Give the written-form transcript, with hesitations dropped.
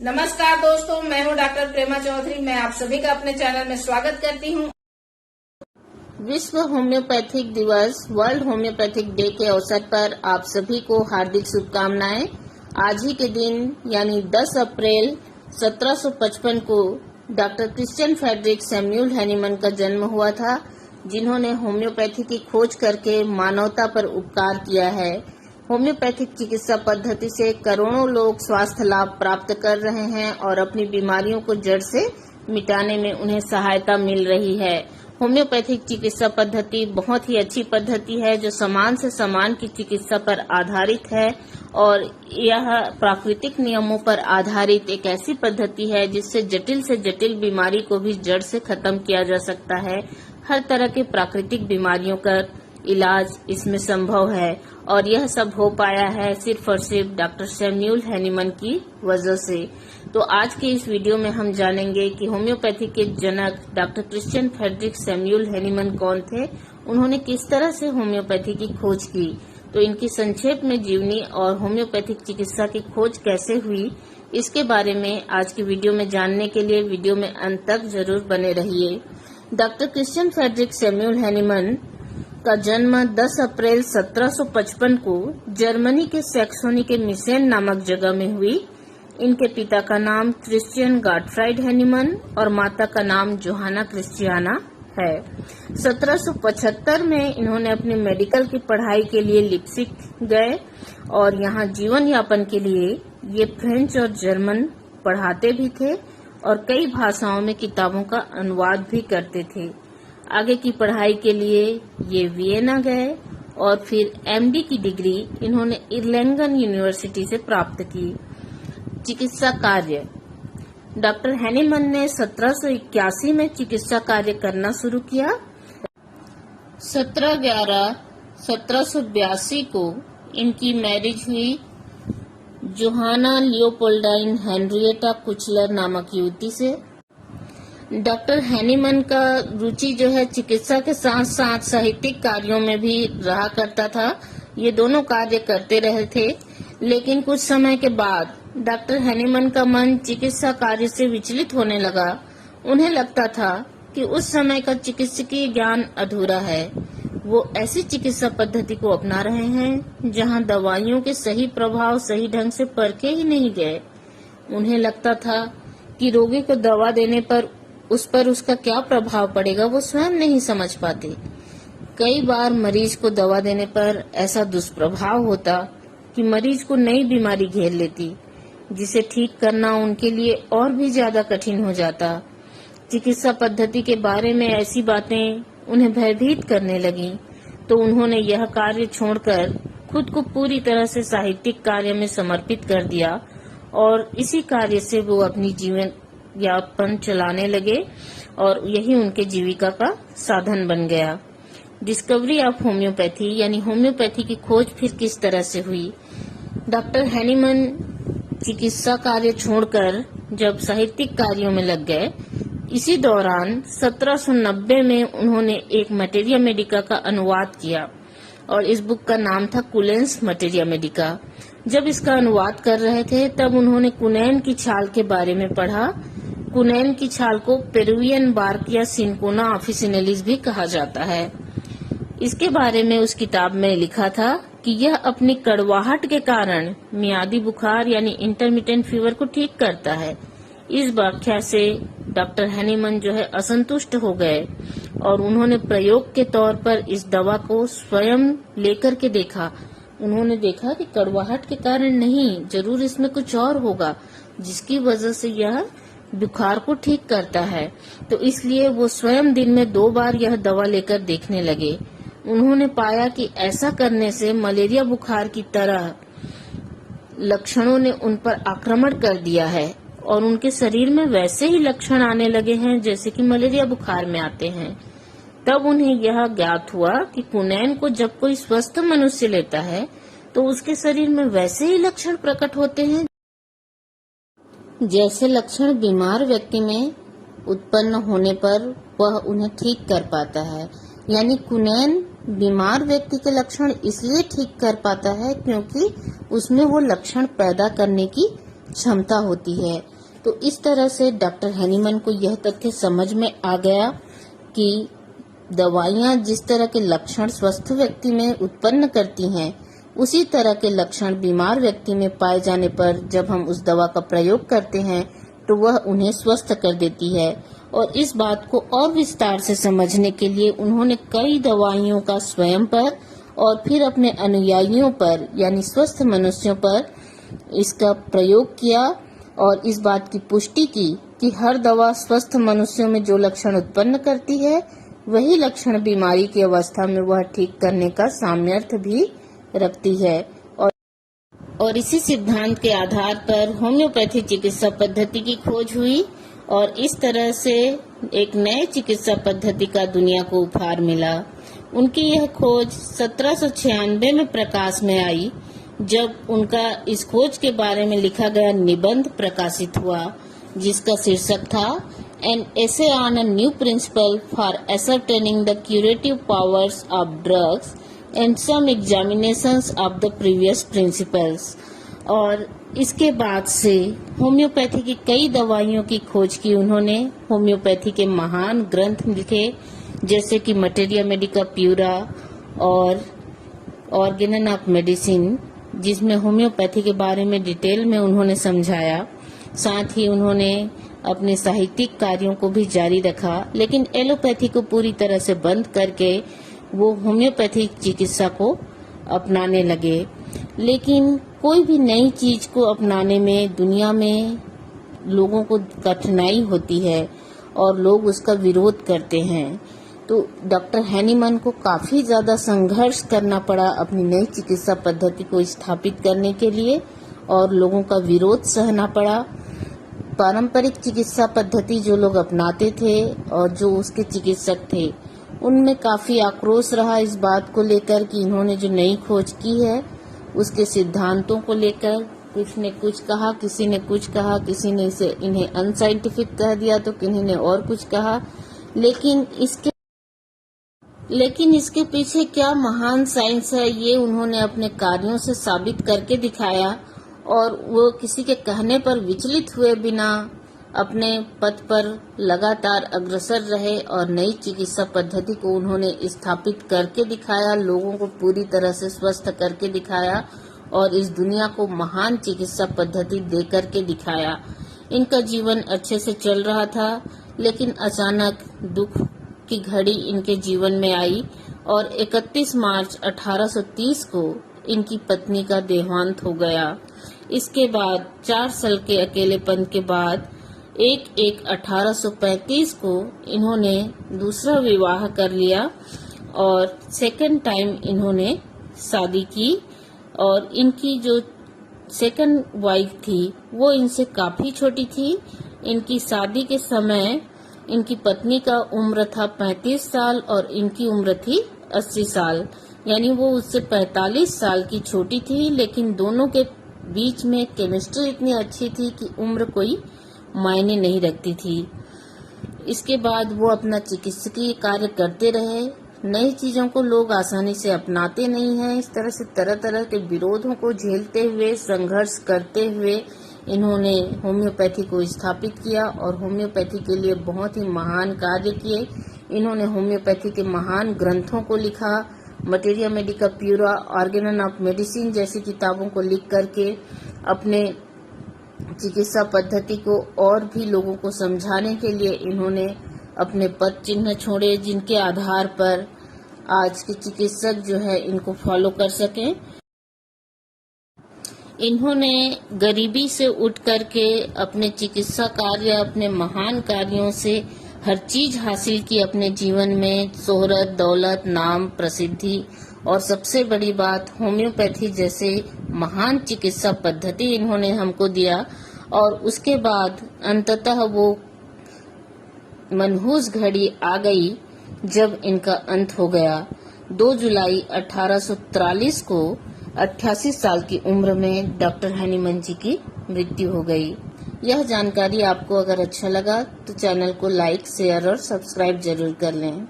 नमस्कार दोस्तों, मैं हूं डॉक्टर प्रेमा चौधरी। मैं आप सभी का अपने चैनल में स्वागत करती हूं। विश्व होम्योपैथिक दिवस, वर्ल्ड होम्योपैथिक डे के अवसर पर आप सभी को हार्दिक शुभकामनाएं। आज ही के दिन यानी 10 अप्रैल 1755 को doctor Christian Friedrich Samuel Hahnemann का जन्म हुआ था, जिन्होंने होम्योपैथी की खोज करके मानवता पर उपकार किया है। होम्योपैथिक चिकित्सा पद्धति से करोड़ों लोग स्वास्थ्य लाभ प्राप्त कर रहे हैं और अपनी बीमारियों को जड़ से मिटाने में उन्हें सहायता मिल रही है। होम्योपैथिक चिकित्सा पद्धति बहुत ही अच्छी पद्धति है जो समान से समान की चिकित्सा पर आधारित है और यह प्राकृतिक नियमों पर आधारित एक ऐसी पद्धति है जिससे जटिल से जटिल बीमारी को भी जड़ से खत्म किया जा सकता है। हर तरह की प्राकृतिक बीमारियों का इलाज इसमें संभव है और यह सब हो पाया है सिर्फ और सिर्फ डॉक्टर सैमुअल हैनीमन की वजह से। तो आज के इस वीडियो में हम जानेंगे कि होम्योपैथी के जनक doctor Christian Friedrich Samuel Hahnemann कौन थे, उन्होंने किस तरह से होम्योपैथी की खोज की, तो इनकी संक्षेप में जीवनी और होम्योपैथिक चिकित्सा की खोज कैसे हुई, इसके बारे में आज की वीडियो में जानने के लिए वीडियो में अंत तक जरूर बने रहिए। Doctor Christian Friedrich Samuel Hahnemann का जन्म 10 अप्रैल 1755 को जर्मनी के सैक्सोनी के मिसेन नामक जगह में हुई। इनके पिता का नाम क्रिश्चियन गॉटफ्राइड हैनीमन और माता का नाम जोहाना क्रिस्टियाना है। 1775 में इन्होंने अपनी मेडिकल की पढ़ाई के लिए लिप्सिक गए और यहाँ जीवन यापन के लिए ये फ्रेंच और जर्मन पढ़ाते भी थे और कई भाषाओं में किताबों का अनुवाद भी करते थे। आगे की पढ़ाई के लिए ये वियना गए और फिर एमडी की डिग्री इन्होंने इर्लेंगन यूनिवर्सिटी से प्राप्त की। चिकित्सा कार्य, डॉक्टर हैनीमन ने 1781 में चिकित्सा कार्य करना शुरू किया। 17/11/1782 को इनकी मैरिज हुई जोहाना लियोपोल्डाइन हेनरिएटा कुचलर नामक युवती से। डॉक्टर हैनीमन का रुचि जो है चिकित्सा के साथ साथ साहित्यिक कार्यों में भी रहा करता था। ये दोनों कार्य करते रहे थे, लेकिन कुछ समय के बाद डॉक्टर हैनीमन का मन चिकित्सा कार्य से विचलित होने लगा। उन्हें लगता था कि उस समय का चिकित्सकीय ज्ञान अधूरा है। वो ऐसी चिकित्सा पद्धति को अपना रहे हैं जहां दवाइयों के सही प्रभाव सही ढंग से परखे ही नहीं गए। उन्हें लगता था कि रोगी को दवा देने पर उस पर उसका क्या प्रभाव पड़ेगा वो स्वयं नहीं समझ पाते। कई बार मरीज को दवा देने पर ऐसा दुष्प्रभाव होता कि मरीज को नई बीमारी घेर लेती, जिसे ठीक करना उनके लिए और भी ज्यादा कठिन हो जाता। चिकित्सा पद्धति के बारे में ऐसी बातें उन्हें भयभीत करने लगी, तो उन्होंने यह कार्य छोड़कर खुद को पूरी तरह से साहित्यिक कार्य में समर्पित कर दिया और इसी कार्य से वो अपनी जीवन यापन चलाने लगे और यही उनके जीविका का साधन बन गया। डिस्कवरी ऑफ होम्योपैथी यानी होम्योपैथी की खोज फिर किस तरह से हुई। डॉक्टर हैनीमन चिकित्सा कार्य छोड़कर जब साहित्यिक कार्यों में लग गए, इसी दौरान 1790 में उन्होंने एक मटेरिया मेडिका का अनुवाद किया और इस बुक का नाम था कुलेंस मटेरिया मेडिका। जब इसका अनुवाद कर रहे थे तब उन्होंने कुनैन की छाल के बारे में पढ़ा। कुनैन की छाल को पेरुवियन बार्क या सिनकोना ऑफिसिनेलिस भी कहा जाता है। इसके बारे में उस किताब में लिखा था कि यह अपनी कड़वाहट के कारण मियादी बुखार यानी इंटरमिटेंट फीवर को ठीक करता है। इस व्याख्या से डॉक्टर हैनीमन जो है असंतुष्ट हो गए और उन्होंने प्रयोग के तौर पर इस दवा को स्वयं लेकर के देखा। उन्होंने देखा कि कड़वाहट के कारण नहीं, जरूर इसमें कुछ और होगा जिसकी वजह से यह बुखार को ठीक करता है। तो इसलिए वो स्वयं दिन में 2 बार यह दवा लेकर देखने लगे। उन्होंने पाया कि ऐसा करने से मलेरिया बुखार की तरह लक्षणों ने उन पर आक्रमण कर दिया है और उनके शरीर में वैसे ही लक्षण आने लगे हैं जैसे कि मलेरिया बुखार में आते हैं। तब उन्हें यह ज्ञात हुआ कि कुनैन को जब कोई स्वस्थ मनुष्य लेता है तो उसके शरीर में वैसे ही लक्षण प्रकट होते हैं जैसे लक्षण बीमार व्यक्ति में उत्पन्न होने पर वह उन्हें ठीक कर पाता है। यानी कुनैन बीमार व्यक्ति के लक्षण इसलिए ठीक कर पाता है क्योंकि उसमें वो लक्षण पैदा करने की क्षमता होती है। तो इस तरह से डॉक्टर हैनीमन को यह तथ्य समझ में आ गया कि दवाइयाँ जिस तरह के लक्षण स्वस्थ व्यक्ति में उत्पन्न करती हैं, उसी तरह के लक्षण बीमार व्यक्ति में पाए जाने पर जब हम उस दवा का प्रयोग करते हैं तो वह उन्हें स्वस्थ कर देती है। और इस बात को और विस्तार से समझने के लिए उन्होंने कई दवाइयों का स्वयं पर और फिर अपने अनुयायियों पर यानी स्वस्थ मनुष्यों पर इसका प्रयोग किया और इस बात की पुष्टि की कि हर दवा स्वस्थ मनुष्यों में जो लक्षण उत्पन्न करती है वही लक्षण बीमारी की अवस्था में वह ठीक करने का सामर्थ्य भी रखती है। और इसी सिद्धांत के आधार पर होम्योपैथी चिकित्सा पद्धति की खोज हुई और इस तरह से एक नए चिकित्सा पद्धति का दुनिया को उपहार मिला। उनकी यह खोज 1796 में प्रकाश में आई, जब उनका इस खोज के बारे में लिखा गया निबंध प्रकाशित हुआ, जिसका शीर्षक था An essay on a new principle for ascertaining the curative powers of drugs and some examinations of the previous principles। और इसके बाद से होम्योपैथी की कई दवाइयों की खोज की उन्होंने। होम्योपैथी के महान ग्रंथ लिखे जैसे कि मटेरिया मेडिका प्यूरा और ऑर्गेनन ऑफ मेडिसिन, जिसमें होम्योपैथी के बारे में डिटेल में उन्होंने समझाया। साथ ही उन्होंने अपने साहित्यिक कार्यों को भी जारी रखा, लेकिन एलोपैथी को पूरी तरह से बंद करके वो होम्योपैथिक चिकित्सा को अपनाने लगे। लेकिन कोई भी नई चीज को अपनाने में दुनिया में लोगों को कठिनाई होती है और लोग उसका विरोध करते हैं। तो डॉक्टर हैनीमन को काफी ज्यादा संघर्ष करना पड़ा अपनी नई चिकित्सा पद्धति को स्थापित करने के लिए और लोगों का विरोध सहना पड़ा। पारंपरिक चिकित्सा पद्धति जो लोग अपनाते थे और जो उसके चिकित्सक थे, उनमें काफी आक्रोश रहा इस बात को लेकर कि इन्होंने जो नई खोज की है उसके सिद्धांतों को लेकर कुछ ने कुछ कहा, किसी ने कुछ कहा, किसी ने इसे इन्हें अनसाइंटिफिक कह दिया तो किन्हीं ने और कुछ कहा। लेकिन इसके पीछे क्या महान साइंस है, ये उन्होंने अपने कार्यों से साबित करके दिखाया और वो किसी के कहने पर विचलित हुए बिना अपने पथ पर लगातार अग्रसर रहे और नई चिकित्सा पद्धति को उन्होंने स्थापित करके दिखाया, लोगों को पूरी तरह से स्वस्थ करके दिखाया और इस दुनिया को महान चिकित्सा पद्धति दे करके दिखाया। इनका जीवन अच्छे से चल रहा था, लेकिन अचानक दुख की घड़ी इनके जीवन में आई और 31 मार्च 1830 को इनकी पत्नी का देहांत हो गया। इसके बाद 4 साल के अकेलेपन के बाद 1/1/1835 को इन्होंने दूसरा विवाह कर लिया और सेकंड टाइम इन्होंने शादी की। और इनकी जो सेकंड वाइफ थी वो इनसे काफी छोटी थी। इनकी शादी के समय इनकी पत्नी का उम्र था 35 साल और इनकी उम्र थी 80 साल, यानी वो उससे 45 साल की छोटी थी। लेकिन दोनों के बीच में केमिस्ट्री इतनी अच्छी थी कि उम्र कोई मायने नहीं रखती थी। इसके बाद वो अपना चिकित्सकीय कार्य करते रहे। नई चीजों को लोग आसानी से अपनाते नहीं हैं। इस तरह से तरह तरह के विरोधों को झेलते हुए, संघर्ष करते हुए इन्होंने होम्योपैथी को स्थापित किया और होम्योपैथी के लिए बहुत ही महान कार्य किए। इन्होंने होम्योपैथी के महान ग्रंथों को लिखा, materia Medica pura, Organon of medicine जैसी किताबों को लिख करके अपने चिकित्सा पद्धति को और भी लोगों को समझाने के लिए इन्होंने अपने पद चिन्ह छोड़े, जिनके आधार पर आज के चिकित्सक जो है इनको फॉलो कर सकें। इन्होंने गरीबी से उठ करके अपने चिकित्सा कार्य, अपने महान कार्यों से हर चीज हासिल की अपने जीवन में, शोहरत, दौलत, नाम, प्रसिद्धि और सबसे बड़ी बात होम्योपैथी जैसे महान चिकित्सा पद्धति इन्होंने हमको दिया। और उसके बाद अंततः वो मनहूस घड़ी आ गई जब इनका अंत हो गया। 2 जुलाई 1843 को 88 साल की उम्र में डॉक्टर हैनीमन जी की मृत्यु हो गई। यह जानकारी आपको अगर अच्छा लगा तो चैनल को लाइक, शेयर और सब्सक्राइब जरूर कर लें।